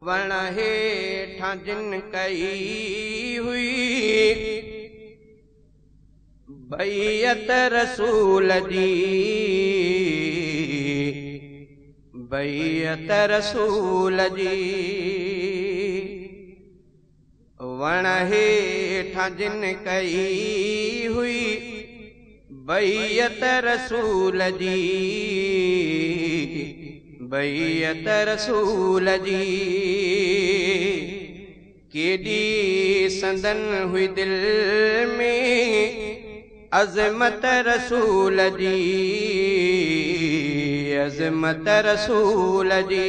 वण हेठां जिन कई हुई बैयत रसूल जी, बैयत रसूल जी। वण हेठां जिन कई हुई बैयत रसूल जी, बैयत रसूल जी। केडी संदन हुई दिल में अज़मत रसूल जी, अज़मत रसूल जी।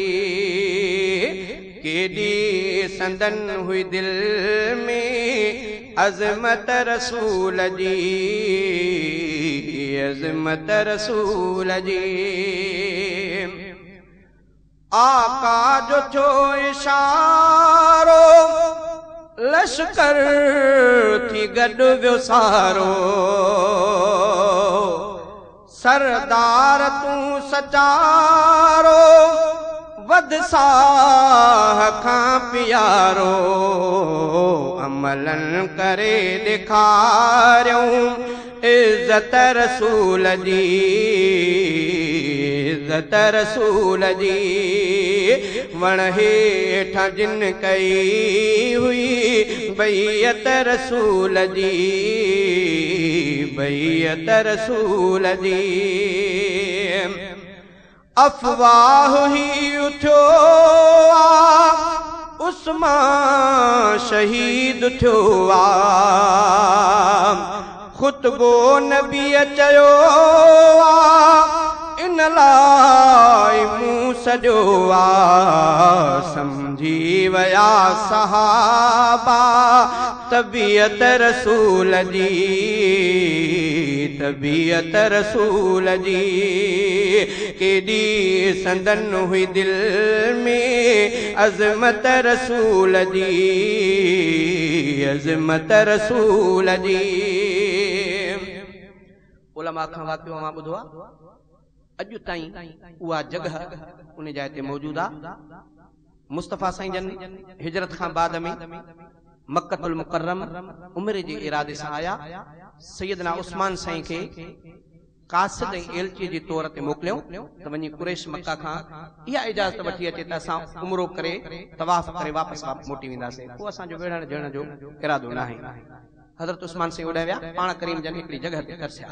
केडी संदन हुई दिल में अज़मत रसूल जी, अज़मत रसूल जी। आका जो छो इशारो लश्कर थी गॾु वियो सारो। सरदार तूं सचारो वध साह खां प्यारो। अमलन करे ॾेखारियूं इज़्ज़त रसूल जी, इज़्ज़त रसूल जी। वण हेठां जिन कई हुई बैयत रसूल जी, बैयत रसूल जी। अफ़वाह ही उठियो आ उस्मान शहीद थियो आ। खुतबो नबीअ चयो आ इन लाइ मूं सॼो आ। समझी वया सहाबा तबीयत रसूल जी, तबीयत रसूल जी। केडी संदन हुई दिल में अज़मत रसूल जी, अज़मत रसूल जी। उलमा खां वाक़ियो मां ॿुधो आहे अॼु ताईं उहा जगह उन जाइ ते मौजूद आहे। मुस्तफ़ा साईं जन हिजरत खां बाद में मक्कतुल मुकर्रम उम्र जे इरादे सां आया। सैयदना उस्मान साईं खे कासिद ऐं एलची जे तौर ते मोकिलियो त वञी कुरैश मक्का खां इहा इजाज़त वठी अचे त असां उमरो करे तवाफ़ करे वापसि मोटी वेंदासीं। पोइ असांजो वेढ़ण जण जो इरादो न आहे। हज़रत उस्मान साईं उॾाए विया। पाण करीम जन हिकिड़ी जगह ते तरसिया।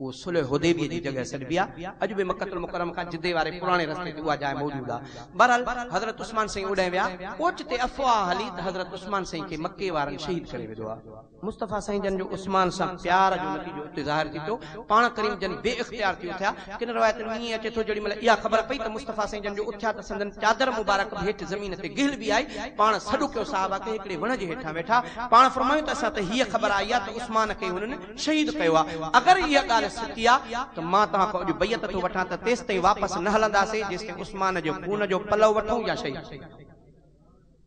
वो सुलह हुदैबिया जी जगह सॾबी आहे। अॼु बि मक्कतुल मुकर्रम खां जिदे वारे पुराणे रस्ते ते उहा जाइ मौजूद आहे। बहरहाल हज़रत उस्मान साईं उॾाए विया। ओचिते अफ़वाह हली त हज़रत उस्मान साईं खे मके वारनि शहीद करे विधो आहे। मुस्तफ़ा साईं जन जो उस्मान सां प्यार जो नतीजो उते ज़ाहिर थी थियो। पाण करीम जन बे इख्तियार थी उथिया। किन रवायतुनि में ईअं अचे थो जेॾी महिल इहा ख़बर पई त मुस्तफ़ा साईं जन जो उथिया त संदन चादर मुबारक हेठि ज़मीन ते गिल बि आई। पाण सॾु कयो साहबा खे हिकिड़े वण जे हेठां वेठा। पाण फरमायूं त असां त हीअ ख़बर आई आहे त उस्मान खे हुननि शहीद कयो आहे। अगरि इहा ॻाल्हि सची आहे तो मां तव्हां खां अॼु बैयत थो वठां त तेसि ताईं वापसि न हलंदासीं जेसिताईं उस्मान जो खून जो पलव वठूं या शहीद।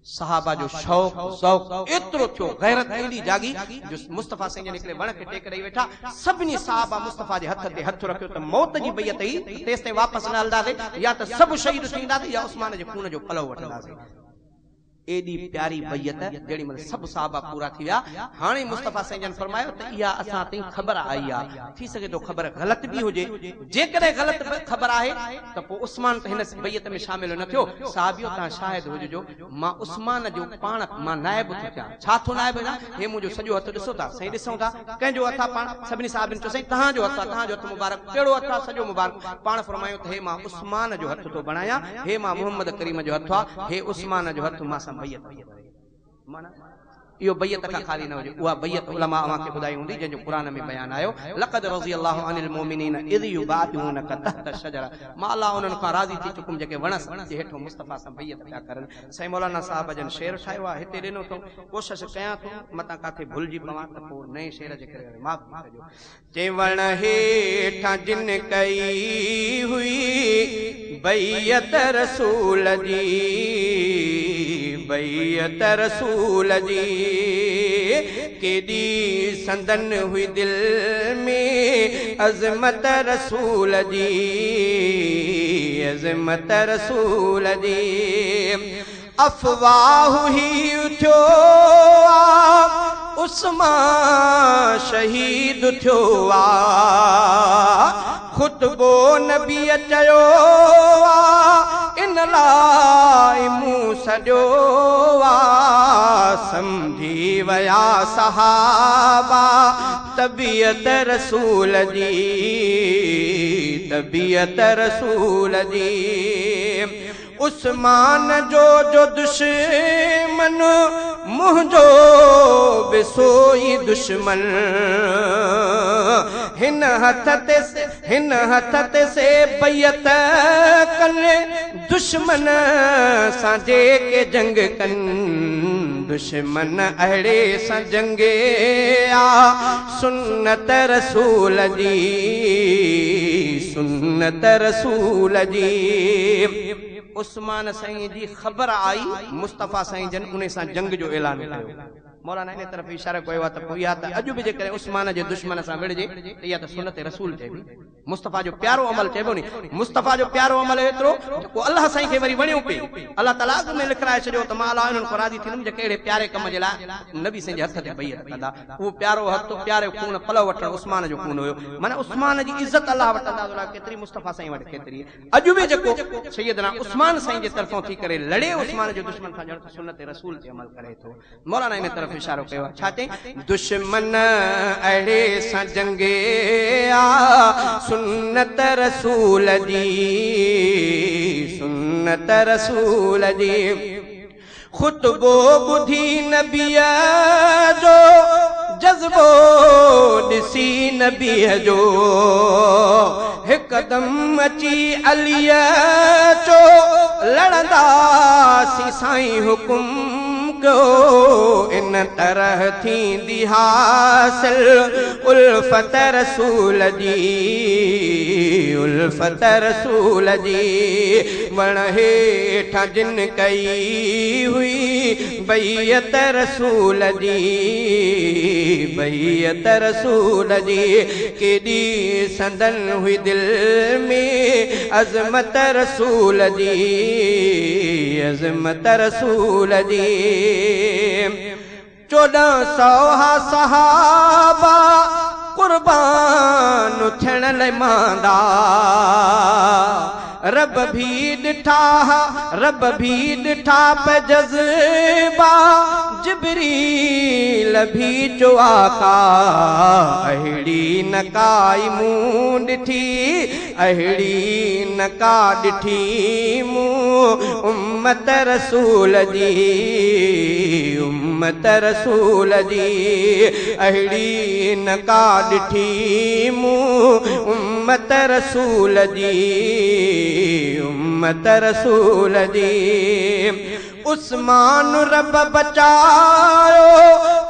सहाबा जो शौक़ ज़ौक़ एतिरो थियो, गैरत एॾी जागी जो मुस्तफ़ा साईं जन हिकिड़े वण खे टेक ॾेई वेठा। सभिनी सहाबा मुस्तफ़ा जे हथ ते हथ रखियो त मौत जी बैयत ई तेसि ताईं वापसि न हलंदासीं या त सभु शहीद थींदासीं या उस्मान जे खून जो पलव वठंदासीं। एडी प्यारी बैयत जेड़ी मतलब सब साहबा पूरा थी विया। हाणे मुस्तफ़ा साईं जन फरमायो त इहा असां ताईं ख़बर आई आहे। थी सके तो ख़बर ग़लत भी हुजे। जेकॾहिं ग़लत ख़बर आहे त पोइ उस्मान त हिन बैयत में शामिल न थियो। साहबियो तव्हां शाहिद हुजो मां उस्मान जो पाण मां नाइब थो थियां। छा थो नाइब ना हे मुंहिंजो सॼो हथ ॾिसो था साईं, ॾिसूं था कंहिंजो हथ आहे। पाण सभिनी साहबिन चयो साईं तव्हांजो हथ आहे, तव्हांजो हथ मुबारक कहिड़ो हथ आहे? सॼो मुबारक। पाण फरमायो त हे मां उस्मान जो हथ थो बणायां, हे मां मोहम्मद करीम जो हथ आहे, हे उस्मान जो हथ मां सां बैयत माना यो बैयत का खाली न हुजे। उहा बैयत उलमा अवां खे ॿुधाई हूंदी जंहिंजो क़ुरान में बयान आयो लक़द रज़ियल्लाहु अनिल मुमिनीन इज़ युबाइऊनका तहत शजरा। मां अल्लाह उन्हनि खां राज़ी थी चुकुम जेके वण जे हेठो मुस्तफ़ा सां बैयत पिया करनि। साईं मौलाना साहब जन शेर ठाहियो आहे हिते ॾिनो अथऊं। कोशिशि कयां थो मतां काथे भुलिजी पवां त पोइ नए शेर जे करे माफ़ कजो। चई वण हेठां जिन कई हुई बैयत रसूल जी, बैयत रसूल जी। केडी संदन हुई दिल में अज़मत रसूल जी, अज़मत रसूल जी। अफवाह ही उठियो उस्मान शहीद थियो खुतबो नबी चयो इन लाइ मूं सॼो समझी वया सहाबा तबीयत रसूल जी तबीयत रसूल जी उस्मान जो दुश्मन मुझो बिसोई दुश्मन हिन हथ से बैयत कन दुश्मन साजे के जंग कन दुश्मन अड़े सा जंगे सुन्नत रसूल जी सुन्नत रसूल जी उस्मान साईं जी ख़बर आई मुस्तफ़ा साईं जन उन सां जंग जो ऐलान कयो मौलाना इन तरफ इशारो कयो आहे त पोइ इहा त अॼु बि जेकॾहिं उस्मान जे दुश्मन सां विढ़जे त इहा त सुन्नत रसूल चइबी मुस्तफ़ा जो प्यारो अमल चइबो नी मुस्तफ़ा जो प्यारो अमल एतिरो जेको अल्लाह साईं खे वरी वणियो पे अल्लाह ताला में लिखाए छॾियो त मां अल्लाह इन्हनि खे राज़ी थींदुमि जेके अहिड़े प्यारे कम जे लाइ नबी साईं जे हथ ते बैयत कंदा उहो प्यारो हथ प्यारे खून पलव वठण उस्मान जो खून हुयो माना उस्मान जी इज़त अल्लाह वटि अंदाज़ो केतिरी मुस्तफ़ा साईं वटि केतिरी अॼु बि जेको सैयदना उस्मान साईं जे तरफ़ां थी करे लड़े उस्मान जो दुश्मन खां ॼण सुन्नत रसूल ते अमल करे थो मौलाना इन तरफ़ इशारो कयो आहे छा चई दुश्मन अड़े सां जंगे सुन्नत रसूल जी सुन्नत रसूल जी खुतबो बुधी नबीअ जो जज्बो ॾिसी नबीअ जो हिकदम अची अलीअ चो लड़ंदासीं साईं हुकुम को इन तरह थींदी हासिल उल्फत रसूल जी उल्फत रसूल जी वण हेठां जिन कई हुई बैयत रसूल जी बैयत रसूल जी केॾी संदन हुई दिल में अज़मत रसूल जी अज़मत रसूल जी 1400 सहाबा कुर्बान थियण लाइ मांदा रब भी ॾिठा पे जज़्बा जिब्रील भी जो आका अहिड़ी न काई मूं ॾिठी अहिड़ी न का ॾिठी मूं उम्मत रसूल जी उम्मत रसूल जी अहिड़ी न का ॾिठी मूं उम्मत रसूल जी उम्मत रसूल जी उस्मान रब बचायो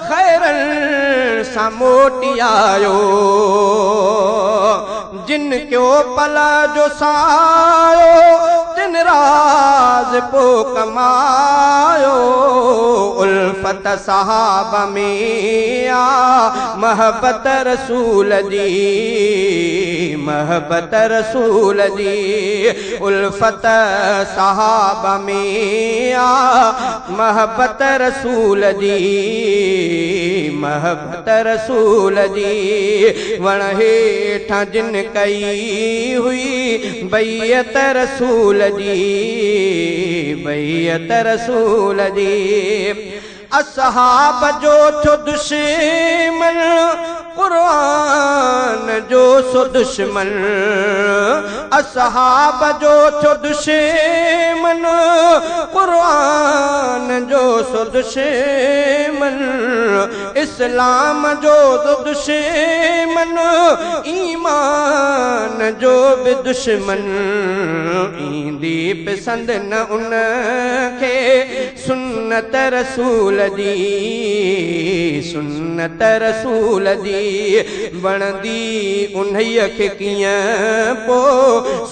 खैरन सां मोटी आयो जिन क्यों पला जो सायो दिन राज पो कमायो उल्फत सहाबा में आ महबत रसूल जी महबत रसूल जी उल्फत सहाबा में आ महबत रसूल जी महबत रसूल जी वण हेठां जिन कई हुई बैयत रसूल जी बैयत रसूल जी असहाब जो छो दुश्मन कुरान जो सो दुश्मन असहाब जो छो दुश्मन कुरान जो सो दुश्मन इस्लाम जो दुश्मन ईमान जो भी दुश्मन ईंदी पसंद न उन के सुन्नत रसूल जी सुन्नत रसूल जी वणदी उन्हीअ खे कीअं पो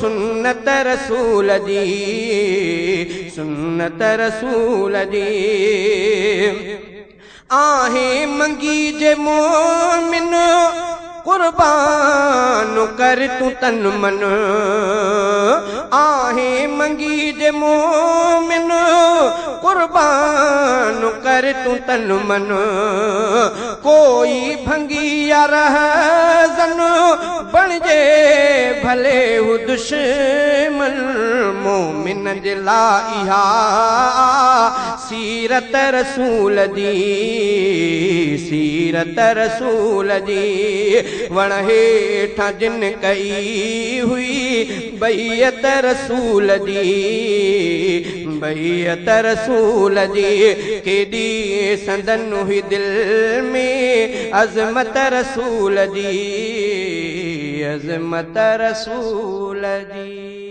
सुन्नत रसूल जी सुन्नत रसूल जी आहे मंगी जे मोमिन कुर्बान कर तू तन मन आहे मंगी जे मोमिन कुर्बान कर तू तन मन कोई भंगिया रहजन बन जे भले हु दुश्मन मोमिन जिला इहा सीरत रसूल दी सीरत रसूल दी वण हेठा जिन कई हुई बैयत रसूल दी बैयत रसूल दी केडी संदन हुई दिल में अजमत रसूल दी अजमत रसूल दी।